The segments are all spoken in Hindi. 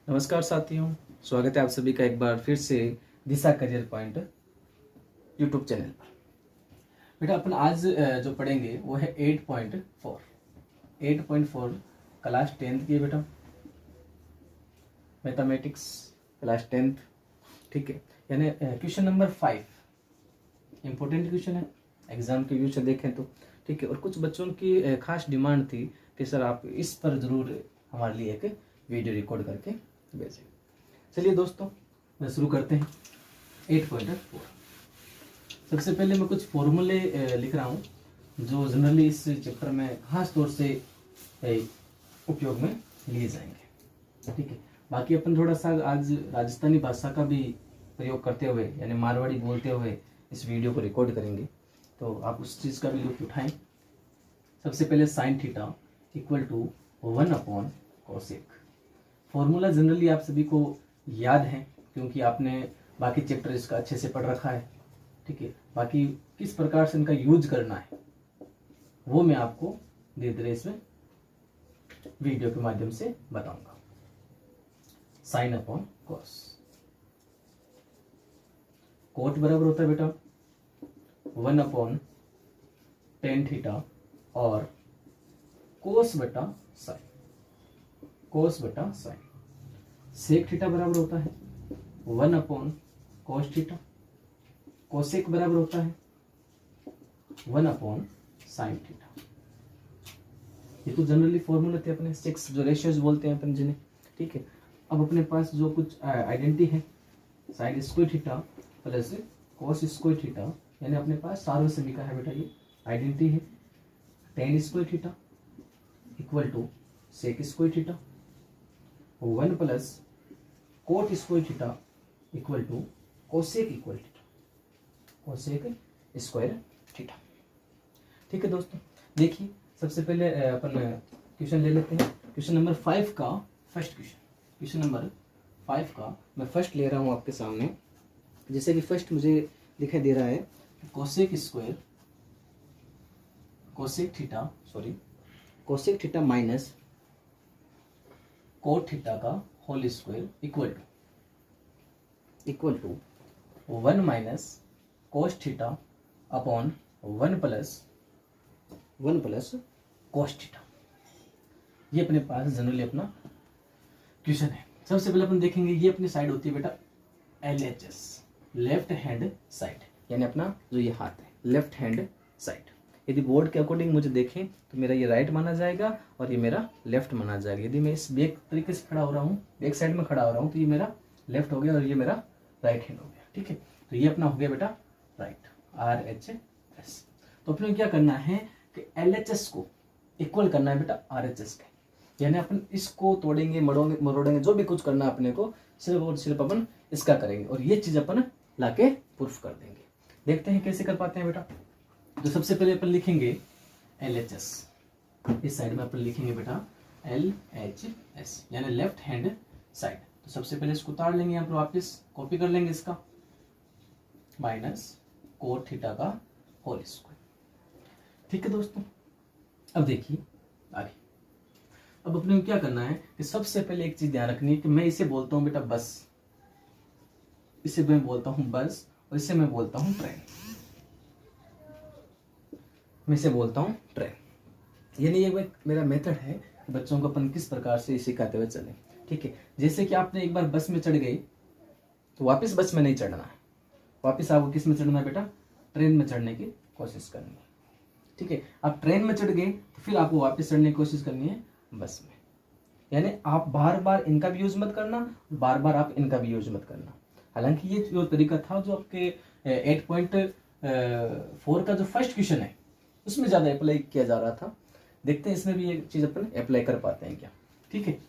नमस्कार साथियों, स्वागत है आप सभी का एक बार फिर से दिशा करियर पॉइंट यूट्यूब चैनल पर। बेटा अपन आज जो पढ़ेंगे वो है 8.4 क्लास 10th की है बेटा, मैथमेटिक्स क्लास 10th। ठीक है, यानी क्वेश्चन नंबर 5 इंपॉर्टेंट क्वेश्चन है एग्जाम के व्यू से देखें तो। ठीक है, और कुछ बच्चों की खास डिमांड थी कि सर आप इस पर जरूर हमारे लिए एक वीडियो रिकॉर्ड करके भेजें। चलिए दोस्तों, मैं शुरू करते हैं 8.4। सबसे पहले मैं कुछ फॉर्मूले लिख रहा हूँ जो जनरली इस चैप्टर में खास तौर से उपयोग में लिए जाएंगे। ठीक है, बाकी अपन थोड़ा सा आज राजस्थानी भाषा का भी प्रयोग करते हुए यानी मारवाड़ी बोलते हुए इस वीडियो को रिकॉर्ड करेंगे, तो आप उस चीज़ का भी लुत्फ उठाएं। सबसे पहले साइन थीटा इक्वल टू 1/कोसेक। फॉर्मूला जनरली आप सभी को याद है क्योंकि आपने बाकी चैप्टर इसका अच्छे से पढ़ रखा है। ठीक है, बाकी किस प्रकार से इनका यूज करना है वो मैं आपको धीरे धीरे इसमें वीडियो के माध्यम से बताऊंगा। साइन अपॉन कॉस, कोट बराबर होता है बेटा 1/tan थीटा और कोस बटा साइन, कोस बटा साइन। सेक थीटा बराबर होता है 1/cos थीटा, कोसेक बराबर होता है 1/sin थीटा। ये तो जनरली फॉर्मूला थे अपने 6 जो रेशियोज बोलते हैं अपन जिन्हें। ठीक है, अब अपने पास जो कुछ आइडेंटिटी है sine square theta plus cos square theta, यानी अपने पास सार्वसमिका है बेटा, ये आइडेंटिटी है। tan square theta equal to sec square theta 1 plus cot square theta equal to cosec equal theta, cosec square theta. ठीक है दोस्तों, देखिए सबसे पहले अपन क्वेश्चन ले लेते हैं। क्वेश्चन नंबर 5 का फर्स्ट क्वेश्चन नंबर 5 का मैं फर्स्ट ले रहा हूँ आपके सामने। जैसे कि फर्स्ट मुझे दिखाई दे रहा है cosec square cosec theta minus cot theta का whole square equal to 1 minus cos theta upon 1 plus cos theta. ये अपने पास जनरली अपना क्वेश्चन है। सबसे पहले अपन देखेंगे ये अपनी साइड होती है बेटा LHS, लेफ्ट हैंड साइड, यानी अपना जो ये हाथ है लेफ्ट हैंड साइड। यदि बोर्ड के अकॉर्डिंग मुझे देखें तो मेरा ये राइट माना जाएगा और ये मेरा लेफ्ट माना जाएगा। यदि मैं इस बैक तरीके से खड़ा हो रहा हूँ, बैक साइड में खड़ा हो रहा हूँ, तो ये मेरा लेफ्ट हो गया और ये मेरा राइट हैंड हो गया। ठीक है, तो ये अपना हो गया बेटा राइट RHS। तो अपने क्या करना है कि LHS को इक्वल करना है बेटा RHS के, यानी अपन इसको तोड़ेंगे मरोड़ेंगे जो भी कुछ करना है अपने को, सिर्फ और सिर्फ अपन इसका करेंगे और ये चीज अपन लाके प्रूफ कर देंगे। देखते हैं कैसे कर पाते हैं बेटा। तो सबसे पहले अपन लिखेंगे LHS, इस साइड में अपन लिखेंगे बेटा LHS यानी लेफ्ट हैंड साइड। तो सबसे पहले इसको उतार लेंगे, यहाँ पर वापस कॉपी कर लेंगे इसका, माइनस कोट थीटा का होल स्क्वायर। ठीक है दोस्तों, अब देखिए आगे। अब अपने को क्या करना है कि सबसे पहले एक चीज ध्यान रखनी है कि मैं इसे बोलता हूं बेटा बस, इसे मैं बोलता हूं बस और इसे मैं बोलता हूं ट्रेन, मैं इसे बोलता हूं ट्रेन। यानी ये मेरा मेथड है कि बच्चों को अपन किस प्रकार से सिखाते हुए चले। ठीक है, जैसे कि आपने एक बार बस में चढ़ गई तो वापस बस में नहीं चढ़ना है, वापस आपको किस में चढ़ना है बेटा, ट्रेन में चढ़ने की कोशिश करनी है। ठीक है, आप ट्रेन में चढ़ गए तो फिर आपको वापस चढ़ने की कोशिश करनी है बस में, यानी आप बार बार इनका भी यूज मत करना, बार बार आप इनका भी यूज मत करना। हालांकि ये जो तरीका था जो आपके 8.4 का जो फर्स्ट क्वेश्चन है उसमें ज्यादा अप्लाई किया जा रहा था। देखते हैं इसमें भी ये चीज अपन अप्लाई कर पाते हैं क्या। ठीक है,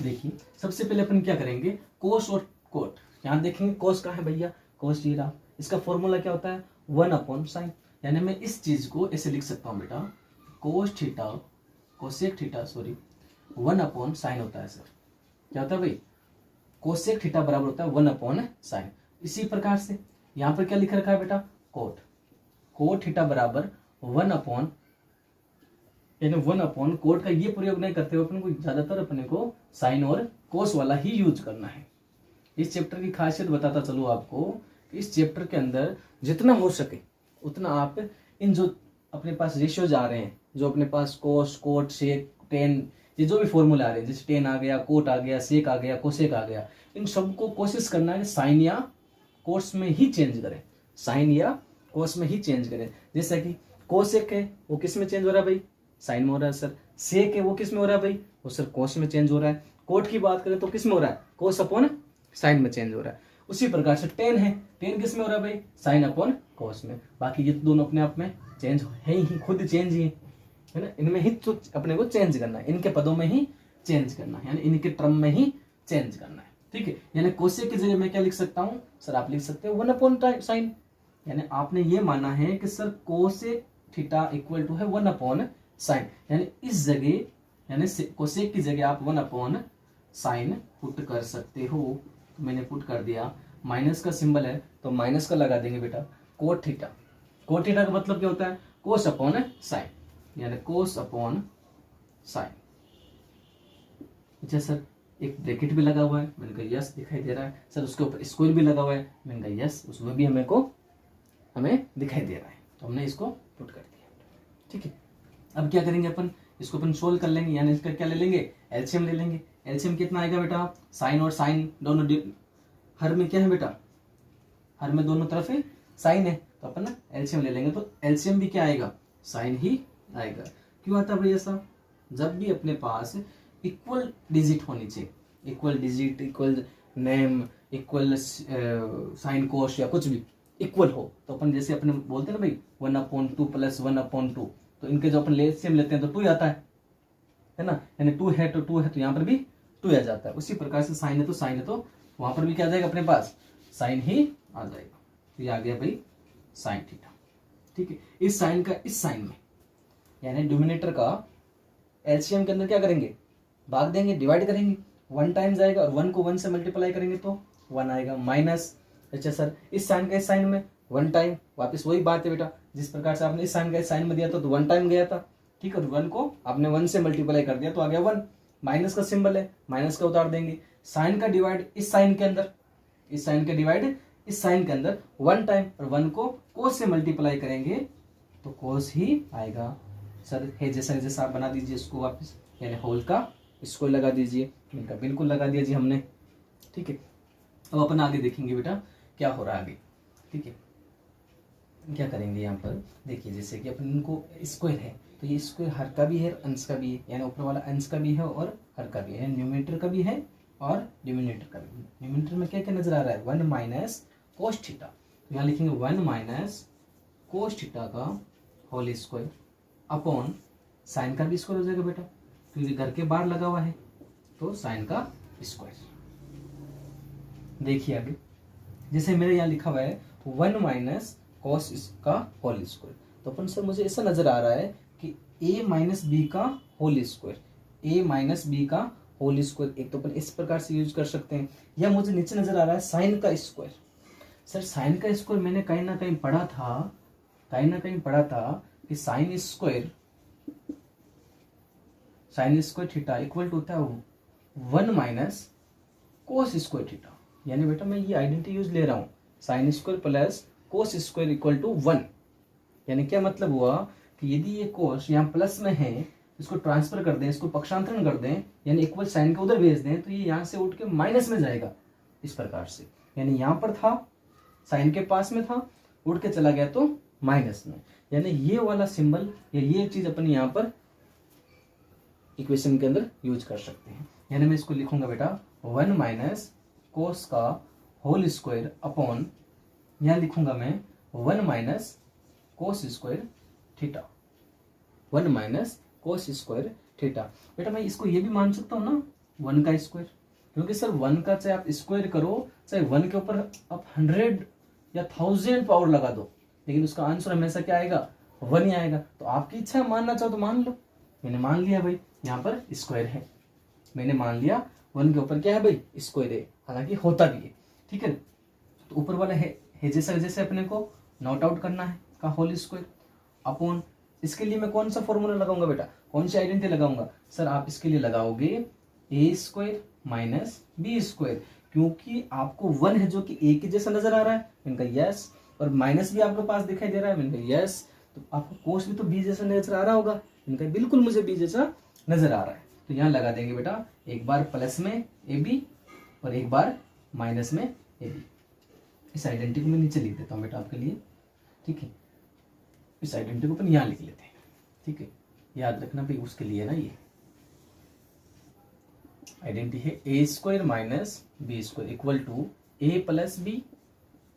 देखिए सबसे पहले अपन क्या करेंगे, कोस और कोट। यहां देखेंगे कोस का है भैया, कोस जी रहा, इसका फॉर्मूला क्या होता है 1/sin, यानी मैं इस चीज को ऐसे लिख सकता हूं बेटा cos theta cosec theta 1/sin होता है। सर क्या होता है भाई, कोसेक थीटा बराबर होता है 1/sin। इसी प्रकार से यहां पर क्या लिख रखा है बेटा कोट थीटा बराबर 1/sin यानी 1 कोट का ये प्रयोग नहीं करते हुए अपन को ज्यादातर अपने को साइन और कोस वाला ही यूज करना है। इस चैप्टर की खासियत बताता चलूँ आपको, इस चैप्टर के अंदर जितना हो सके उतना आप इन जो अपने पास रेशियोज आ रहे हैं, जो अपने पास कोस, कोट, सेक, टेन, ये जो भी फॉर्मूला आ रहे हैं, जैसे टेन आ गया, कोट आ गया, सेक आ गया, कोसेक आ गया, इन सबको कोशिश करना है साइन या कोस में ही चेंज करें, साइन या कोस में ही चेंज करें। जैसा कि कोसेक है वो किस में चेंज हो रहा है भाई, साइन में हो रहा है सर। सेक है वो किस में हो रहा है भाई, वो सर कोस में चेंज हो रहा है। कोट की बात करें तो किस में हो रहा है, कोस अपॉन साइन में चेंज हो रहा है। उसी प्रकार से टेन है, टेन किस में हो रहा है भाई, साइन अपॉन कोस में। बाकी ये दोनों अपने आप में चेंज है ही, खुद चेंज ही है ना, इनमें ही तो अपने को चेंज करना है, इनके पदों में ही चेंज करना है, यानी इनके टर्म में ही चेंज करना है। ठीक है, यानी कोसेक की जगह मैं क्या लिख सकता हूँ सर, आप लिख सकते हो 1/sin। यानी आपने ये माना है कि sir cosec theta equal to है 1/sin, यानी इस जगह यानी कोसेक की जगह आप 1/sin पुट कर सकते हो। तो मैंने पुट कर दिया, माइनस का सिंबल है तो माइनस का लगा देंगे बेटा, कोट थीटा। कोट थीटा का मतलब क्या होता है, कोस अपॉन साइन, यानी कोस अपॉन साइन। अच्छा सर एक ब्रैकेट भी लगा हुआ है, मैंने कहा यस दिखाई दे रहा है सर, उसके ऊपर स्क्वायर भी लगा हुआ है, मैंने कहा यस उसमें भी हमें दिखाई दे रहा है, तो हमने इसको पुट कर दिया। ठीक है, अब क्या करेंगे अपन, इसको अपन सोल्व कर लेंगे, यानी इसका क्या ले लेंगे, एलसीएम ले लेंगे। एलसीएम कितना आएगा बेटा, साइन और साइन दोनों हर में क्या है बेटा, हर में दोनों तरफ है साइन है, तो अपन ना एलसीएम ले लेंगे, तो एलसीएम भी क्या आएगा, साइन ही आएगा। क्यों आता है भाई ऐसा, जब भी अपने पास इक्वल डिजिट होनी चाहिए, equal digit, equal name, equal sine cos या कुछ भी इक्वल हो, तो अपन जैसे अपने बोलते हैं ना भाई 1/2 + 1/2, तो इनके जो अपन एलसीएम लेते हैं तो 2 आता है ना, यानी 2 है तो 2 है तो यहाँ पर भी 2 आ जाता है। उसी प्रकार से साइन है तो साइन है तो वहां पर भी क्या आ जाएगा अपने पास, साइन ही आ जाएगा। तो ये आ गया भाई साइन थीटा। ठीक है, इस साइन का इस साइन में, यानी डिनोमिनेटर का एलसीएम के अंदर क्या करेंगे, भाग देंगे, डिवाइड करेंगे, 1 टाइम्स आएगा और 1 को 1 से मल्टीप्लाई करेंगे तो 1 आएगा, माइनस। अच्छा सर इस साइन का इस साइन में 1 टाइम, वापस वही बात है बेटा, जिस प्रकार से आपने इस साइन का इस साइन में दिया था तो 1 टाइम गया था। ठीक है, और 1 को आपने 1 से मल्टीप्लाई कर दिया तो आ गया 1, माइनस का सिंबल है, माइनस का उतार देंगे। साइन का डिवाइड इस साइन के अंदर, इस साइन का डिवाइड इस साइन के अंदर 1 टाइम, और 1 को कोस से मल्टीप्लाई करेंगे तो कोस ही आएगा। सर है जैसा जैसा आप बना दीजिए इसको वापस, यानी होल का इसको लगा दीजिए, इनका बिल्कुल लगा दिया जी हमने। ठीक है, अब अपन आगे देखेंगे बेटा क्या हो रहा है आगे। ठीक है, क्या करेंगे यहाँ पर देखिए, जैसे कि अपन इनको स्क्वायर है तो ये स्क्वायर हर का भी है अंश का भी है, यानी ऊपर वाला अंश का भी है और हर का भी है, न्यूमरेटर का भी है और डिनोमिनेटर का भी। न्यूमरेटर में क्या क्या नजर आ रहा है, 1 - cos थीटा, तो यहाँ लिखेंगे 1 - cos थीटा का होल स्क्वायर अपॉन साइन का भी स्क्वायर हो जाएगा बेटा, क्योंकि घर के बाहर लगा हुआ है तो साइन का स्क्वायर। देखिए आगे, जैसे मेरे यहाँ लिखा हुआ है 1 - cos इसका होल स्क्वायर, तो अपन सर मुझे ऐसा नजर आ रहा है कि a - b का होल स्क्वायर, a - b का होल स्क्वायर, एक तो अपन इस प्रकार से यूज कर सकते हैं, या मुझे नीचे नजर आ रहा है साइन का स्क्वायर। सर साइन का स्क्वायर मैंने कहीं ना कहीं पढ़ा था कि sine square theta equal to होता है 1 - cos स्क्वायर थीटा। यानी बेटा मैं ये आइडेंटिटी यूज ले रहा हूँ, sine square plus cos square equal to 1। यानी क्या मतलब हुआ कि यदि ये कोस यहाँ प्लस में है, इसको ट्रांसफर कर दें, इसको पक्षांतरण कर दें, यानी इक्वल साइन के उधर भेज दें, तो ये यहाँ से उठ के माइनस में जाएगा इस प्रकार से। यानी यहाँ पर था, साइन के पास में था, उठ के चला गया तो माइनस में, यानी ये वाला सिंबल या ये चीज अपन यहाँ पर इक्वेशन के अंदर यूज कर सकते हैं। यानी मैं इसको लिखूंगा बेटा 1 - cos का होल स्क्वायर अपॉन, यहाँ लिखूंगा मैं 1 - cos square theta, 1 - cos square theta. बेटा मैं इसको ये भी मान सकता हूँ ना 1 का स्क्वायर, क्योंकि सर 1 का चाहे आप स्क्वायर करो, चाहे 1 के ऊपर आप 100 या 1000 पावर लगा दो, लेकिन उसका आंसर हमेशा क्या आएगा, 1 ही आएगा। तो आपकी इच्छा है, मानना चाहो तो मान लो, मैंने मान लिया भाई यहाँ पर स्क्वायर है, मैंने मान लिया 1 के ऊपर क्या है भाई स्क्वायर है, हालांकि होता भी है। ठीक है, तो ऊपर वाला है जैसा जैसे अपने को नोट आउट करना है का होल स्क्वायर अपॉन इसके लिए मैं कौन सा फॉर्मूला लगाऊंगा बेटा, कौन सी आइडेंटिटी लगाऊंगा सर? आप इसके लिए लगाओगे ए स्क्वायर माइनस बी स्क्वायर, क्योंकि आपको 1 है जो कि ए के जैसा नजर आ रहा है, इनका यस, और माइनस भी आपके पास दिखाई दे रहा है, इनका यस, तो आपको कोस भी तो बी जैसा नजर आ रहा होगा, इनका बिल्कुल मुझे बी जैसा नजर आ रहा है। तो यहाँ लगा देंगे बेटा, एक बार प्लस में ए बी और एक बार माइनस में ए बी। इस आइडेंटिटी को मैं नीचे लिख देता हूँ बेटा आपके लिए, ठीक है। इस आइडेंटिटी को अपन यहाँ लिख लेते हैं, ठीक है। याद रखना भाई उसके लिए ना, ये आइडेंटिटी है A square minus B square equal to A plus B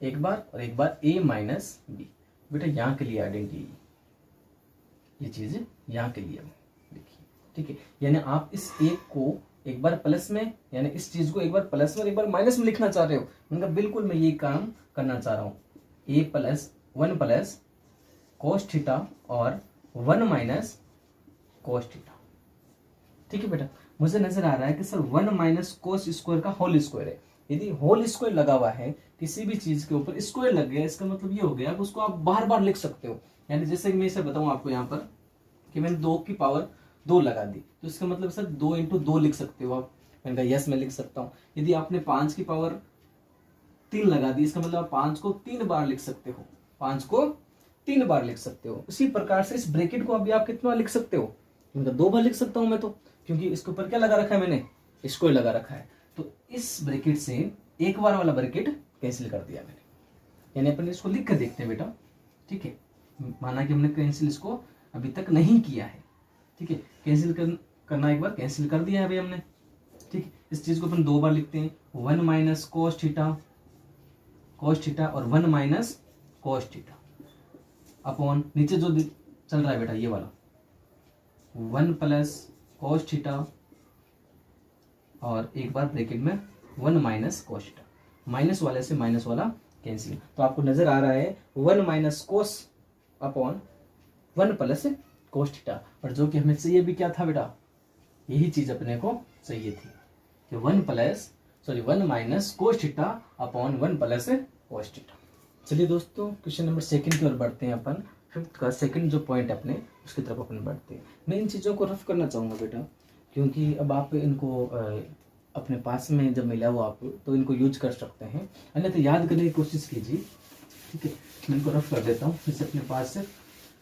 एक बार और एक बार ए माइनस बी। बेटा यहाँ के लिए आइडेंटिटी, ये चीज यहाँ के लिए देखिए, ठीक है। यानी आप इस एक को एक बार प्लस में, यानी इस चीज को एक बार प्लस में और एक बार माइनस में लिखना चाह रहे हो, उनका बिल्कुल मैं ये काम करना चाह रहा हूँ। ए प्लस 1 प्लस कोस थीटा और 1 माइनस कोस थीटा, ठीक है बेटा। मुझे नजर आ रहा है कि सर 1 माइनस कोस स्क्वायर का होल स्क्वायर है। यदि होल स्क्वायर लगा हुआ है, किसी भी चीज के ऊपर स्क्वायर लग गया, इसका मतलब ये हो गया कि उसको आप बार बार लिख सकते हो। यानी जैसे मैं इसे बताऊं आपको यहाँ पर कि मैंने 2 की पावर 2 लगा दी, तो इसका मतलब सर 2 इंटू 2 लिख सकते हो आप। मैंने कहा यस मैं लिख सकता हूँ। यदि आपने 5 की पावर 3 लगा दी, इसका मतलब आप 5 को 3 बार लिख सकते हो, 5 को 3 बार लिख सकते हो। इसी प्रकार से इस ब्रैकेट को अभी आप कितना लिख सकते हो? मतलब 2 बार लिख सकता हूं मैं तो, क्योंकि इसके ऊपर क्या लगा रखा है मैंने, स्क्वायर लगा रखा है। तो इस ब्रैकेट से एक बार वाला ब्रैकेट कैंसिल कर दिया मैंने, यानी अपन इसको लिख कर देखते हैं बेटा, ठीक है। माना कि हमने कैंसिल इसको अभी तक नहीं किया है, ठीक है। कैंसिल करना एक बार कैंसिल कर दिया है अभी हमने, ठीक है। इस चीज को अपन 2 बार लिखते हैं, 1 माइनस कोस थीटा और 1 माइनस कोस थीटा अपॉन नीचे जो चल रहा है बेटा ये वाला 1 प्लस कोस थीटा और एक बार ब्रैकेट में 1 माइनस कोस थीटा। माइनस वाले से माइनस वाला कैंसिल, तो आपको नजर आ रहा है 1 माइनस कोस अपॉन 1 प्लस कोस थीटा। और जो कि हमें चाहिए भी क्या था बेटा, यही चीज अपने को चाहिए थी कि 1 minus cos theta upon 1 plus cos theta. चलिए दोस्तों क्वेश्चन नंबर 2 की ओर बढ़ते हैं अपन। 5th का सेकंड जो पॉइंट अपने उसकी तरफ अपन बढ़ते हैं। मैं इन चीज़ों को रफ करना चाहूँगा बेटा, क्योंकि अब आप इनको अपने पास में जब मिला हो आप तो इनको यूज कर सकते हैं, अन्यथा याद करने की कोशिश कीजिए, ठीक है। मैं इनको रफ कर देता हूँ, जिससे अपने पास से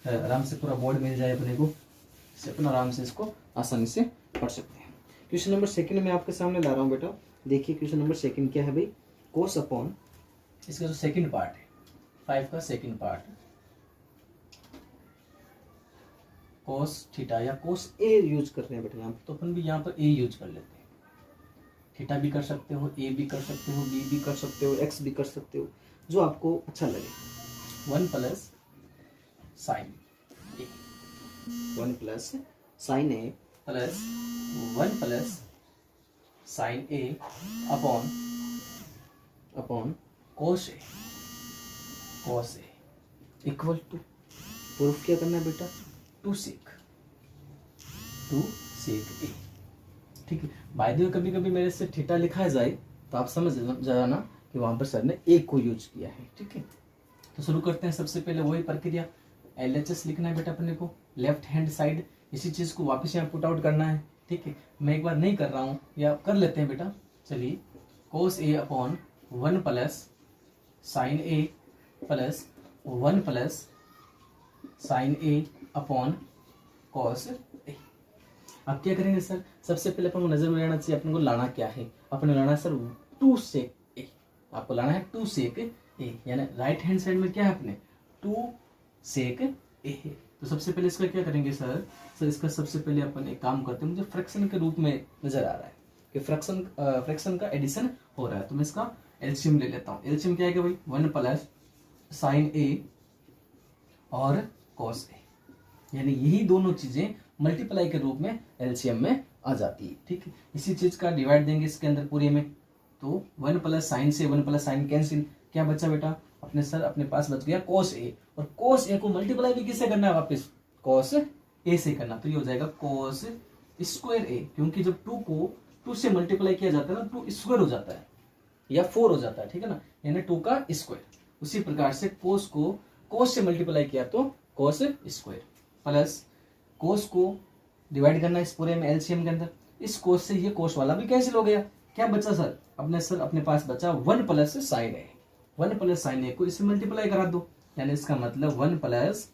आराम से पूरा बोर्ड मिल जाए अपने को, इससे अपन आराम से इसको आसानी से पढ़ सकते हैं। क्वेश्चन नंबर 2 में आपके सामने ला रहा हूँ बेटा। देखिए क्वेश्चन नंबर 2 क्या है भाई, कोस अपॉन, इसका जो सेकंड पार्ट है 5 का सेकंड पार्ट, कोस थीटा या कोस ए यूज कर रहे हैं बेटा यहाँ पर, तो अपन भी यहाँ पर ए यूज कर लेते हैं। थीटा भी कर सकते हो, ए भी कर सकते हो, बी भी कर सकते हो, एक्स भी कर सकते हो, जो आपको अच्छा लगे। 1 plus sine A, 1 plus sine A plus 1 plus sine A upon cos A equal to, proof क्या करना है बेटा, 2 सेक ए, ठीक है। बाय द वे कभी कभी मेरे से थीटा लिखा जाए तो आप समझ जाना कि वहां पर सर ने एक को यूज किया है, ठीक है। तो शुरू करते हैं। सबसे पहले वही प्रक्रिया, LHS लिखना है बेटा अपने को, लेफ्ट हैंड साइड इसी चीज को वापस यहाँ पुट आउट करना है, ठीक है। मैं एक बार नहीं कर रहा हूँ, या कर लेते हैं बेटा, चलिए। कोस ए upon 1 plus sine A plus 1 plus sine A upon cos A. अब क्या करेंगे सर, सबसे पहले अपन को नजर में रहना चाहिए अपने को लाना क्या है, अपने लाना है सर 2 सेक ए, आपको लाना है 2 सेक ए, यानी राइट हैंड साइड में क्या है अपने 2 सेक ए है। तो सबसे पहले इसका क्या करेंगे सर इसका सबसे पहले अपन एक काम करते हैं, मुझे फ्रैक्शन के रूप में नजर आ रहा है कि फ्रैक्शन का एडिशन हो रहा है, तो मैं इसका एलसीएम ले लेता हूँ। एलसीएम क्या है कि भाई 1 प्लस साइन ए और कॉस ए, यानी यही दोनों चीजें मल्टीप्लाई के रूप में एलसीएम में आ जाती है, ठीक है। इसी चीज का डिवाइड देंगे इसके अंदर पूरे में, तो 1 प्लस साइन से 1 प्लस साइन कैंसिल, क्या बचा बेटा अपने सर अपने पास बच गया कोस ए, और कोस ए को मल्टीप्लाई भी किससे करना है वापस, कोस ए से करना, तो ये हो जाएगा कोस स्क्वायर ए, क्योंकि जब 2 को 2 से मल्टीप्लाई किया जाता है ना 2 स्क्वायर हो जाता है या 4 हो जाता है, ठीक है ना, यानी 2 का स्क्वायर। उसी प्रकार से कोस को कोस से मल्टीप्लाई किया तो कोस स्क्वायर, प्लस कोस को डिवाइड करना इस पूरे में एलसीएम के अंदर, इस कोस से ये कोस वाला भी कैंसिल हो गया, क्या बचा सर अपने पास बचा 1 plus sine A. 1 plus sine ए को इससे मल्टीप्लाई करा दो, यानी इसका मतलब 1 प्लस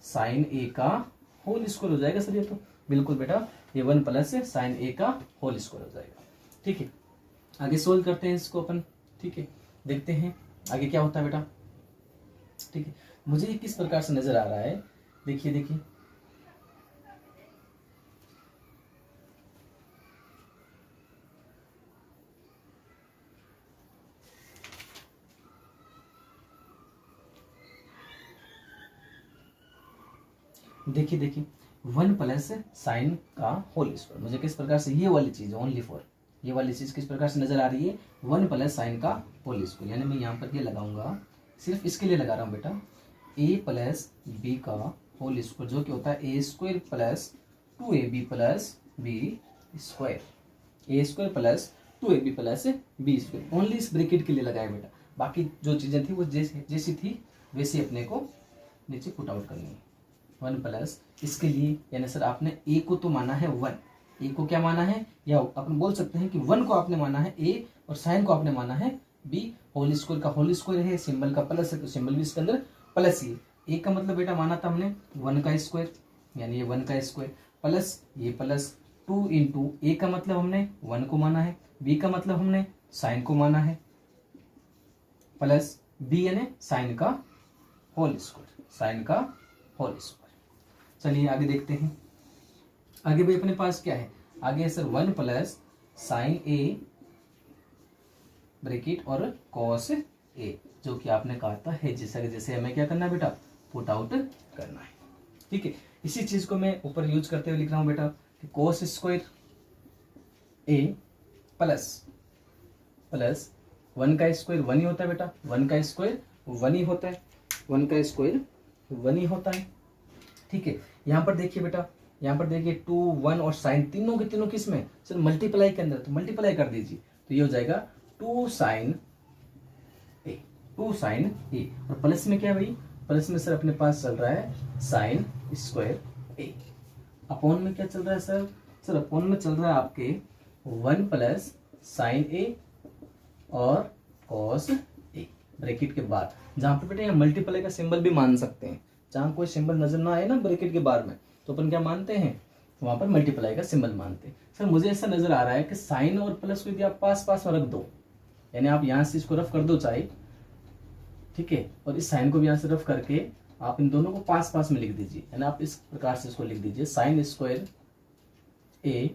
साइन ए का होल स्क्वायर हो जाएगा सर। ये तो बिल्कुल बेटा ये 1 प्लस साइन ए का होल स्क्वायर हो जाएगा। ठीक है, आगे सोल्व करते हैं इसको अपन। ठीक है, देखते हैं आगे क्या होता है बेटा। ठीक है, मुझे ये किस प्रकार से नजर आ रहा है, देखिए देखिए देखिए देखिए 1 प्लस साइन का होल स्क्वायर, मुझे किस प्रकार से ये वाली चीज ओनली फॉर ये वाली चीज किस प्रकार से नजर आ रही है, 1 प्लस साइन का होल स्क्वायर, यानी मैं यहाँ पर ये लगाऊंगा, सिर्फ इसके लिए लगा रहा हूँ बेटा, a प्लस बी का होल स्क्वायर, जो कि होता है a square plus 2ab plus B square, a square plus 2ab plus B square. Only इस ब्रैकेट के लिए लगाया बेटा, बाकी जो चीजें थी वो जैसी थी वैसे अपने को नीचे पुट आउट करनी है। 1 प्लस इसके लिए, यानी सर आपने a को तो माना है 1, a को क्या माना है, या अपन बोल सकते हैं कि 1 को आपने माना है a और साइन को आपने माना है b। होल स्क्वायर का होल स्क्वायर है, सिंबल का प्लस है तो सिंबल भी इसके अंदर प्लस ही है। a का मतलब बेटा माना था हमने 1 का स्क्वायर, यानी ये 1 का स्क्वायर प्लस ये प्लस 2 इंटू a का मतलब हमने 1 को माना है, b का मतलब हमने साइन को माना है, प्लस b यानी साइन का होल स्क्वायर, साइन का होल स्क्वायर। चलिए आगे देखते हैं, आगे भाई अपने पास क्या है, आगे है sir 1 plus sine A bracket और कॉस ए, जो कि आपने कहा था है जैसे हमें क्या करना है बेटा, पुट आउट करना है। ठीक है, इसी चीज को मैं ऊपर यूज करते हुए लिख रहा हूं बेटा कि कॉस स्क्वायर ए प्लस 1 का स्क्वायर 1 ही होता है बेटा, 1 का स्क्वायर 1 ही होता है, 1 का स्क्वायर 1 ही होता है। ठीक है, यहाँ पर देखिए बेटा, यहाँ पर देखिए 2 1 और साइन तीनों के तीनों किस में सर, मल्टीप्लाई के अंदर, तो मल्टीप्लाई कर दीजिए तो ये हो जाएगा 2 साइन ए, 2 साइन ए, और प्लस में क्या है भाई, प्लस में सर अपने पास चल रहा है साइन स्क्वायर ए, अपॉन में क्या चल रहा है सर अपॉन में चल रहा है आपके 1 प्लस साइन ए और कॉस ए ब्रैकेट के बाद, जहां पर बेटा यहाँ मल्टीप्लाई का सिंबल भी मान सकते हैं, जहां कोई सिंबल नजर ना आए ना ब्रैकेट के बाहर में, तो अपन क्या मानते हैं, वहां पर मल्टीप्लाई का सिंबल मानते हैं। सर मुझे ऐसा नजर आ रहा है कि साइन और प्लस को यदि आप पास पास में रख दो, यानी आप यहां से इसको रफ कर दो चाहे, ठीक है, और इस साइन को भी यहां से रफ करके आप इन दोनों को पास पास में लिख दीजिए, यानी आप इस प्रकार से इसको लिख दीजिए sign square A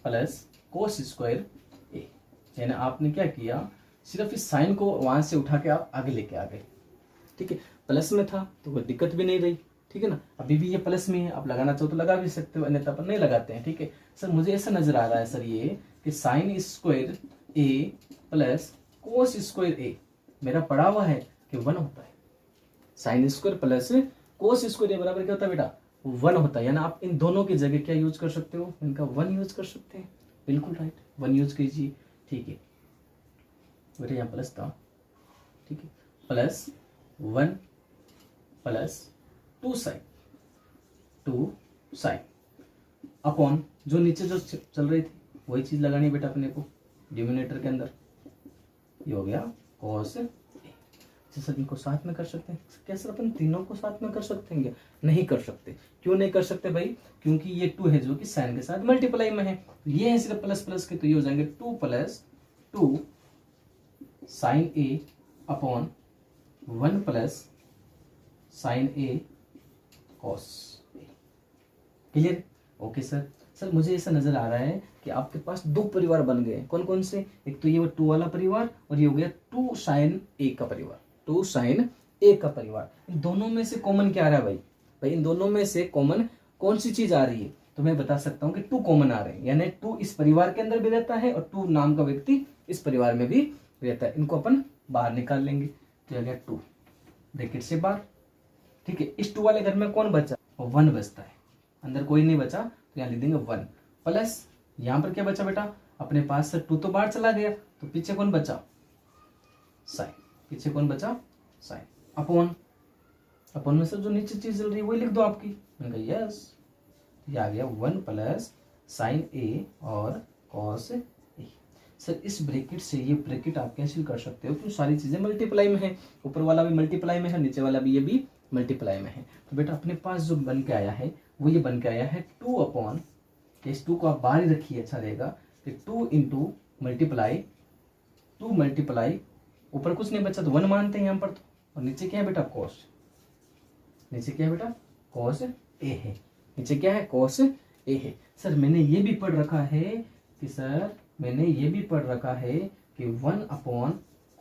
plus cos square ए, यानी आपने क्या किया, सिर्फ इस साइन को वहां से उठा के आप आगे लेके आ गए। ठीक है, प्लस में था तो कोई दिक्कत भी नहीं रही, ठीक है ना, अभी भी ये प्लस में है, आप लगाना चाहो तो लगा भी सकते हो, अन्यथा पर नहीं लगाते हैं। ठीक है सर, मुझे ऐसा नजर आ रहा है सर ये कि sine square A plus cos square A मेरा पढ़ा हुआ है कि 1 होता है, sine square plus cos square A बराबर क्या होता है बेटा, 1 होता है, यानी आप इन दोनों की जगह क्या यूज कर सकते हो, इनका 1 यूज कर सकते हैं, बिल्कुल राइट, 1 यूज कीजिए। ठीक है बेटा, यहाँ प्लस था, ठीक है, प्लस 1 प्लस 2 साइन अपॉन जो नीचे जो चल रही थी वही चीज लगानी है बेटा अपने को डिनोमिनेटर के अंदर, ये हो गया कॉस ए। सर इनको साथ में कर सकते हैं क्या सर, अपन तीनों को साथ में कर सकते हैं क्या, नहीं कर सकते, क्यों नहीं कर सकते भाई, क्योंकि ये 2 है जो कि साइन के साथ मल्टीप्लाई में है, ये है सिर्फ प्लस प्लस के, तो ये हो जाएंगे 2 plus 2 sine A upon 1 plus sine A cos A. Clear, okay sir. Sir मुझे ऐसा नजर आ रहा है कि आपके पास 2 परिवार बन गए, कौन कौन से, एक तो ये 2 वाला परिवार और ये हो गया 2 साइन ए का परिवार, 2 साइन ए का परिवार। इन दोनों में से कॉमन क्या आ रहा है भाई, इन दोनों में से कॉमन कौन सी चीज आ रही है, तो मैं बता सकता हूँ कि 2 कॉमन आ रहे हैं, यानी 2 इस परिवार के अंदर भी रहता है और 2 नाम का व्यक्ति इस परिवार में भी रहता है, इनको अपन बाहर निकाल लेंगे, तो आ गया 2 ब्रैकेट से बाहर। ठीक है, इस 2 वाले घर में कौन बचा, 1 बचता है, अंदर कोई नहीं बचा, तो यहाँ लिख देंगे 1 प्लस यहाँ पर क्या बचा बेटा, अपने पास से 2 तो बाहर चला गया, तो पीछे कौन बचा, साइन, पीछे कौन बचा, साइन अपॉन अपन में से जो नीचे चीज चल रही है वही लिख दो आपकी। मैंने कहा यस, ये आ गया 1 प्लस साइन ए और कॉस ए। सर इस ब्रैकेट से ये ब्रैकेट आप कैंसिल कर सकते हो, क्यों, सारी चीजें मल्टीप्लाई में है, ऊपर वाला भी मल्टीप्लाई में है, नीचे वाला भी, ये भी मल्टीप्लाई में है। तो बेटा अपने पास जो बन के आया है वो ये बन के आया है 2 अपॉन, इस 2 को आप बाहर ही रखिए, अच्छा रहेगा कि 2 इंटू मल्टीप्लाई 2 मल्टीप्लाई, ऊपर कुछ नहीं बचा तो 1 मानते हैं यहाँ पर, तो और नीचे क्या है बेटा कॉस, नीचे क्या है बेटा कॉस ए है, नीचे क्या है कॉस ए है। सर मैंने ये भी पढ़ रखा है कि सर मैंने ये भी पढ़ रखा है कि 1 अपॉन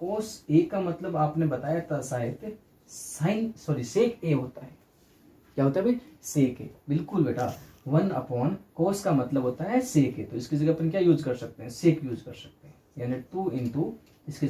कोस ए का मतलब आपने बताया था शायद साइन, सॉरी सेक ए होता है, क्या होता है भाई सेक ए, बिल्कुल बेटा 1 अपॉन कोस का मतलब होता है सेक ए, तो इसकी जगह अपन क्या यूज कर सकते हैं, सेक यूज कर सकते हैं, यानी 2 इंटू इसकी